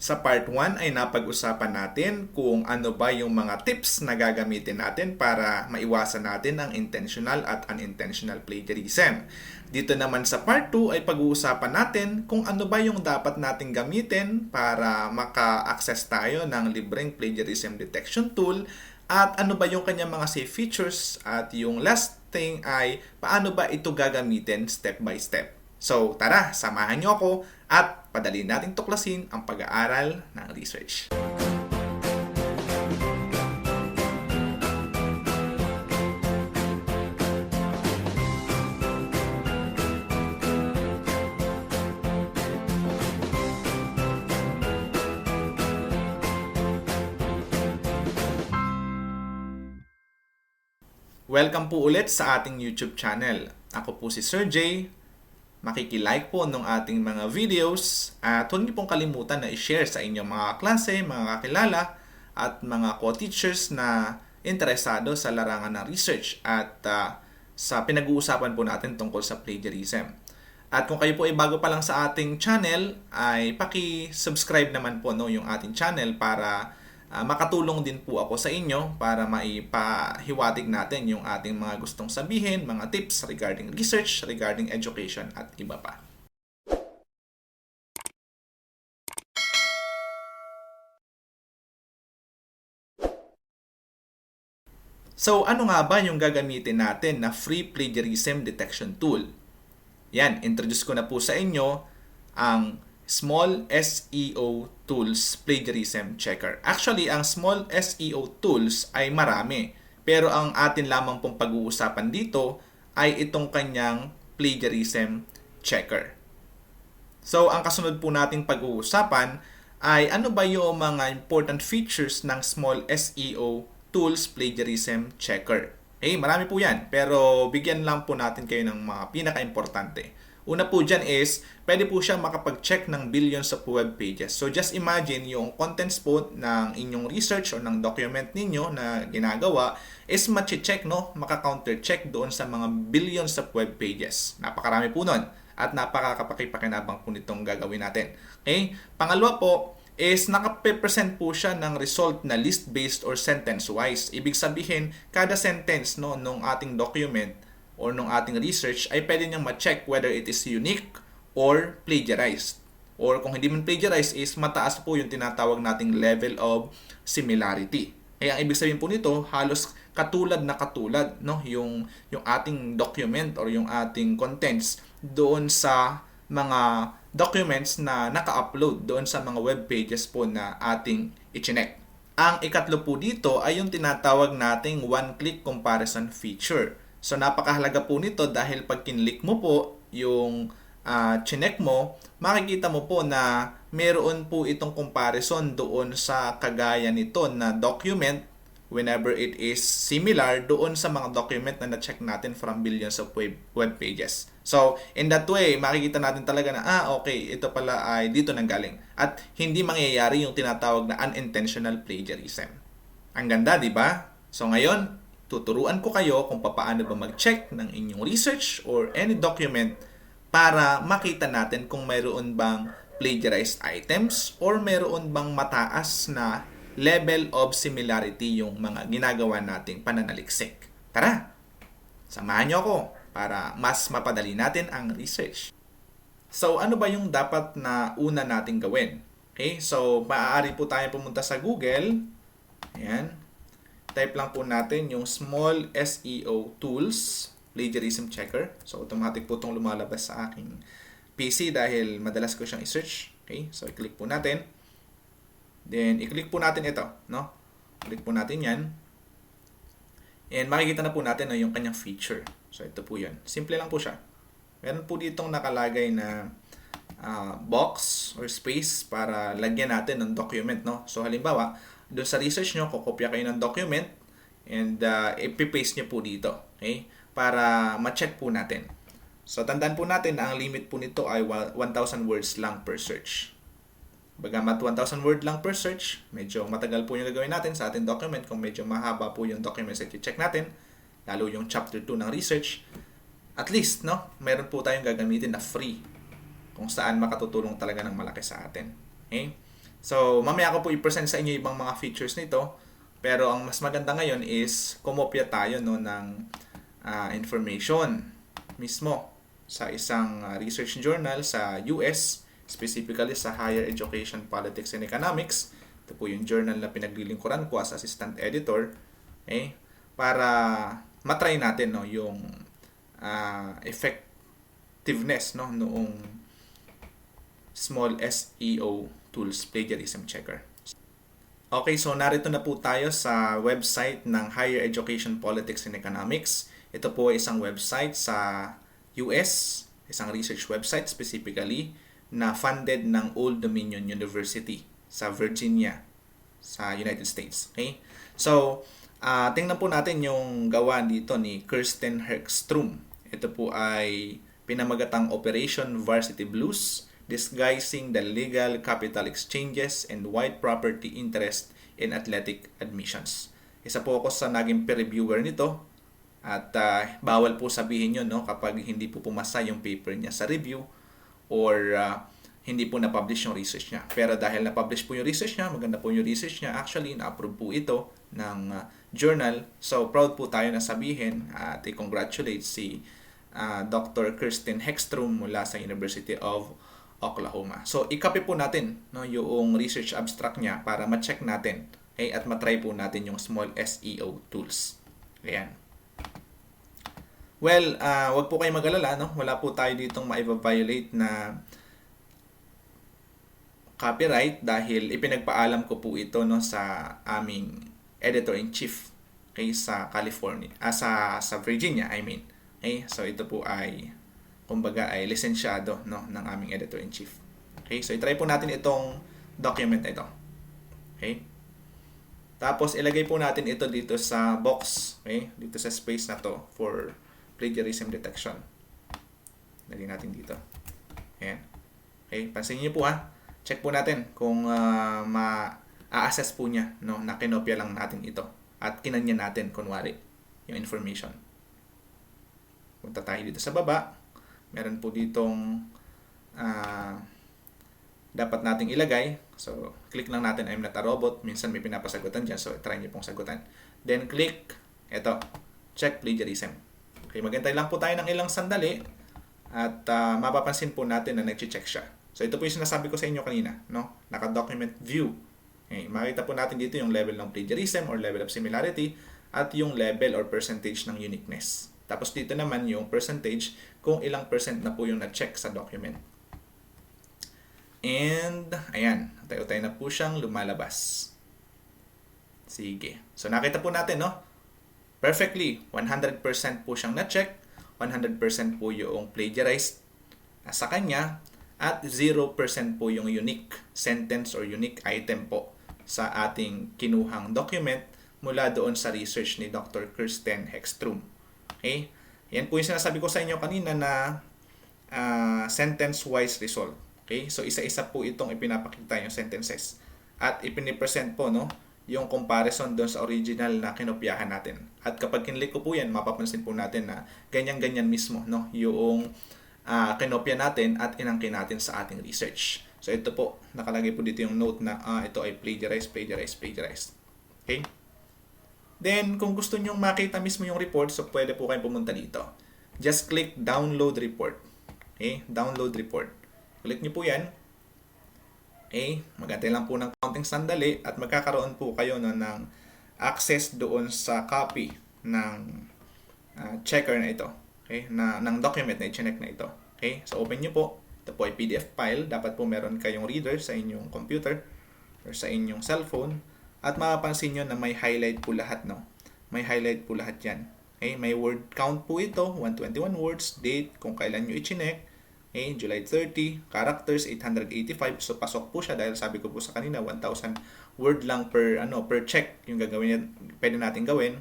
Sa part 1 ay napag-usapan natin kung ano ba yung mga tips na gagamitin natin para maiwasan natin ang intentional at unintentional plagiarism. Dito naman sa part 2 ay pag-uusapan natin kung ano ba yung dapat nating gamitin para maka-access tayo ng libreng plagiarism detection tool at ano ba yung kanyang mga safe features at yung last thing ay paano ba ito gagamitin step by step. So tara, samahan niyo ako at padali nating tuklasin ang pag-aaral ng research. Welcome po ulit sa ating YouTube channel. Ako po si Sir J. Makikilike po ng ating mga videos at huwag niyo pong kalimutan na i-share sa inyong mga klase, mga kakilala at mga co-teachers na interesado sa larangan ng research at sa pinag-uusapan po natin tungkol sa plagiarism. At kung kayo po ay bago pa lang sa ating channel, ay paki-subscribe naman po yung ating channel para makatulong din po ako sa inyo para maipahiwatig natin yung ating mga gustong sabihin, mga tips regarding research, regarding education at iba pa. So, ano nga ba yung gagamitin natin na free plagiarism detection tool? Yan, introduce ko na po sa inyo ang Small SEO Tools Plagiarism Checker. Actually, ang Small SEO Tools ay marami. Pero ang atin lamang pong pag-uusapan dito ay itong kanyang Plagiarism Checker. So, ang kasunod po nating pag-uusapan ay ano ba yung mga important features ng Small SEO Tools Plagiarism Checker. Marami po yan. Pero bigyan lang po natin kayo ng mga pinaka-importante. Una po dyan is, pwede po siya makapag-check ng billions of web pages. So just imagine yung contents po ng inyong research o ng document ninyo na ginagawa is machi-check, maka-counter-check doon sa mga billions of web pages. Napakarami po nun at napakakapakipakinabang po nitong gagawin natin. Okay? Pangalawa po is nakape-present po siya ng result na list-based or sentence-wise. Ibig sabihin, kada sentence nung ating document or nung ating research ay pwede niyang ma-check whether it is unique or plagiarized. Or kung hindi man plagiarized is mataas po yung tinatawag nating level of similarity. Ang ibig sabihin po nito, halos katulad yung ating document or yung ating contents doon sa mga documents na naka-upload doon sa mga web pages po na ating i-check. Ang ikatlo po dito ay yung tinatawag nating one-click comparison feature. So, napakahalaga po nito dahil pag kinlik mo po yung chinek mo, makikita mo po na meron po itong comparison doon sa kagaya nito na document whenever it is similar doon sa mga document na na-check natin from billions of web pages. So, in that way, makikita natin talaga na, okay, ito pala ay dito nanggaling. At hindi mangyayari yung tinatawag na unintentional plagiarism. Ang ganda, di ba? So, ngayon, tuturuan ko kayo kung paano ba mag-check ng inyong research or any document para makita natin kung mayroon bang plagiarized items or mayroon bang mataas na level of similarity yung mga ginagawa nating pananaliksik. Tara, samahan niyo ako para mas mapadali natin ang research. So, ano ba yung dapat na una nating gawin? Okay, so maaari po tayo pumunta sa Google. Ayan. Type lang po natin yung Small SEO Tools Plagiarism Checker. So, automatic po itong lumalabas sa aking PC dahil madalas ko siyang i-search. Okay? So, i-click po natin. Then, i-click po natin ito. Click po natin yan. And makikita na po natin yung kanyang feature. So, ito po yan. Simple lang po siya. Meron po ditong nakalagay na box or space para lagyan natin ng document. So, halimbawa, doon sa research nyo, kukopya kayo ng document and ipipaste nyo po dito. Okay? Para ma-check po natin. So, tandaan po natin na ang limit po nito ay 1,000 words lang per search. Bagamat 1,000 word lang per search, medyo matagal po yung gagawin natin sa ating document kung medyo mahaba po yung documents na i-check natin, lalo yung chapter 2 ng research. At least, meron po tayong gagamitin na free kung saan makatutulong talaga ng malaki sa atin. Okay? So, mamaya ko po i-present sa inyo ibang mga features nito. Pero ang mas maganda ngayon is kumopya tayo no, ng information mismo sa isang research journal sa US, specifically sa Higher Education Politics and Economics. Ito po yung journal na pinaglilingkuran ko as assistant editor. Okay? Para matry natin no, yung effectiveness no, noong small SEO tools plagiarism checker. Okay, so narito na po tayo sa website ng Higher Education Politics and Economics. Ito po ay isang website sa US, isang research website specifically, na funded ng Old Dominion University sa Virginia, sa United States. Okay? So, tingnan po natin yung gawa dito ni Kirsten Hextrom. Ito po ay pinamagatang Operation Varsity Blues, Disguising the Legal Capital Exchanges and White Property Interest in Athletic Admissions. Isa po ako sa naging peer reviewer nito at bawal po sabihin yun no, kapag hindi po pumasa yung paper niya sa review or hindi po na-publish yung research niya. Pero dahil na-publish po yung research niya, maganda po yung research niya, actually na-approve po ito ng journal. So proud po tayo na sabihin at i-congratulate si Dr. Kirsten Hextrom mula sa University of Oklahoma. So, i-copy po natin no, yung research abstract niya para ma-check natin okay, at matry po natin yung small SEO tools. Ayan. Well, wag po kayo mag-alala. No? Wala po tayo ditong ma-violate na copyright dahil ipinagpaalam ko po ito no, sa aming editor-in-chief okay, sa California, sa Virginia, I mean. Okay? So, ito po ay kumbaga ay lisensyado no, ng aming editor-in-chief. Okay, so i-try po natin itong document na ito. Okay? Tapos ilagay po natin ito dito sa box, okay? Dito sa space na to for plagiarism detection. Lagay natin dito. Ayan. Okay, pansin niyo po ha. Check po natin kung ma-assess po niya no, na kinopya lang natin ito at kinanya natin kunwari yung information. Punta tayo dito sa baba. Meron po ditong dapat nating ilagay. So, click lang natin I'm not a robot. Minsan may pinapasagutan dyan. So, try nyo pong sagutan. Then, click. Ito. Check plagiarism. Okay, maghintay lang po tayo ng ilang sandali. At mapapansin po natin na nag-check siya. So, ito po yung sinasabi ko sa inyo kanina. No? Naka-document view. Okay, makita po natin dito yung level ng plagiarism or level of similarity at yung level or percentage ng uniqueness. Tapos dito naman yung percentage kung ilang percent na po yung na-check sa document. And, ayan. Tayo-tayo na po siyang lumalabas. Sige. So, nakita po natin, no? Perfectly. 100% po siyang na-check. 100% po yung plagiarized sa kanya. At 0% po yung unique sentence or unique item po sa ating kinuhang document mula doon sa research ni Dr. Kirsten Hextrom. Okay? Yan po yung sinasabi ko sa inyo kanina na sentence-wise result. Okay? So, isa-isa po itong ipinapakita yung sentences. At ipinipresent po no, yung comparison doon sa original na kinopyahan natin. At kapag kinlik ko po yan, mapapansin po natin na ganyan-ganyan mismo no, yung kinopya natin at inangkin natin sa ating research. So, ito po, nakalagay po dito yung note na ito ay plagiarize. Okay? Then, kung gusto nyo makita mismo yung report, so pwede po kayong pumunta dito. Just click download report. Okay? Download report. Click nyo po yan. Okay? Magantay lang po ng kaunting sandali at magkakaroon po kayo no, ng access doon sa copy ng checker na ito. Okay? Ng document na i-check na ito. Okay? So, open nyo po. Ito po ay PDF file. Dapat po meron kayong reader sa inyong computer or sa inyong cellphone. At mapapansin nyo na may highlight po lahat, no? May highlight po lahat yan. Okay? May word count po ito, 121 words, date, kung kailan nyo i-chinek, okay? July 30, characters, 885. So, pasok po siya dahil sabi ko po sa kanina, 1,000 word lang per check yung gagawin, pwede natin gawin.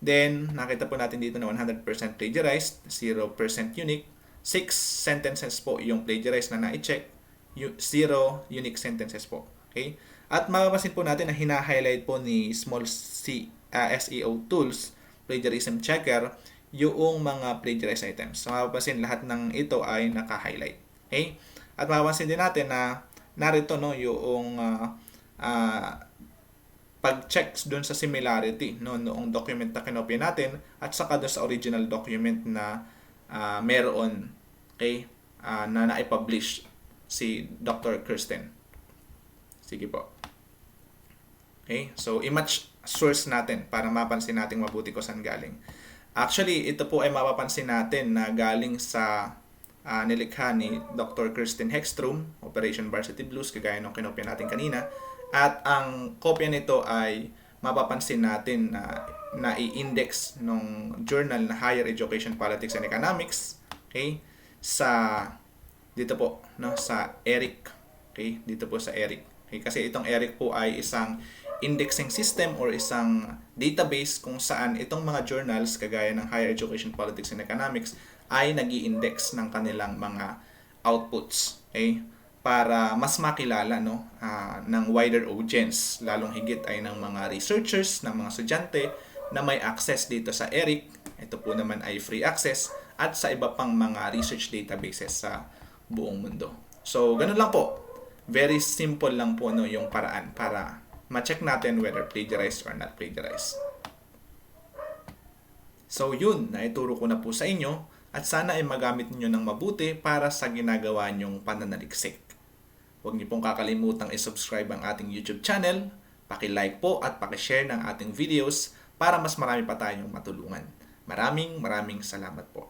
Then, nakita po natin dito na 100% plagiarized, 0% unique, 6 sentences po yung plagiarized na na-check, 0 unique sentences po. Okay? At mapapansin po natin na hina-highlight po ni SEO tools, plagiarism checker, yung mga plagiarized items. So mapapansin lahat ng ito ay naka-highlight. Okay? At mapapansin din natin na narito no yung pag-checks doon sa similarity no noong document na kinopya natin at saka doon sa original document na meron, okay, na na-publish si Dr. Kirsten. Sige po. Okay? So i-match source natin para mapansin natin mabuti kung saan galing. Actually, ito po ay mapapansin natin na galing sa nilikha ni Dr. Kirsten Hextrom, Operation Varsity Blues, kagaya ng kinopya natin kanina. At ang kopya nito ay mapapansin natin na i-index ng journal na Higher Education Politics and Economics, okay, sa dito po no sa ERIC, okay, dito po sa ERIC. Okay, kasi itong ERIC po ay isang indexing system or isang database kung saan itong mga journals kagaya ng Higher Education Politics and Economics ay nag-i-index ng kanilang mga outputs, okay, para mas makilala no ng wider audience, lalong higit ay ng mga researchers, ng mga estudyante na may access dito sa ERIC. Ito po naman ay free access at sa iba pang mga research databases sa buong mundo. So, ganun lang po. Very simple lang po no yung paraan para ma-check natin whether plagiarized or not plagiarized. So, yun, naituro ko na po sa inyo at sana ay magamit niyo ng mabuti para sa ginagawa nyong pananaliksik. Huwag niyo pong kakalimutang i-subscribe ang ating YouTube channel, paki-like po at paki-share ng ating videos para mas marami pa tayong matulungan. Maraming salamat po.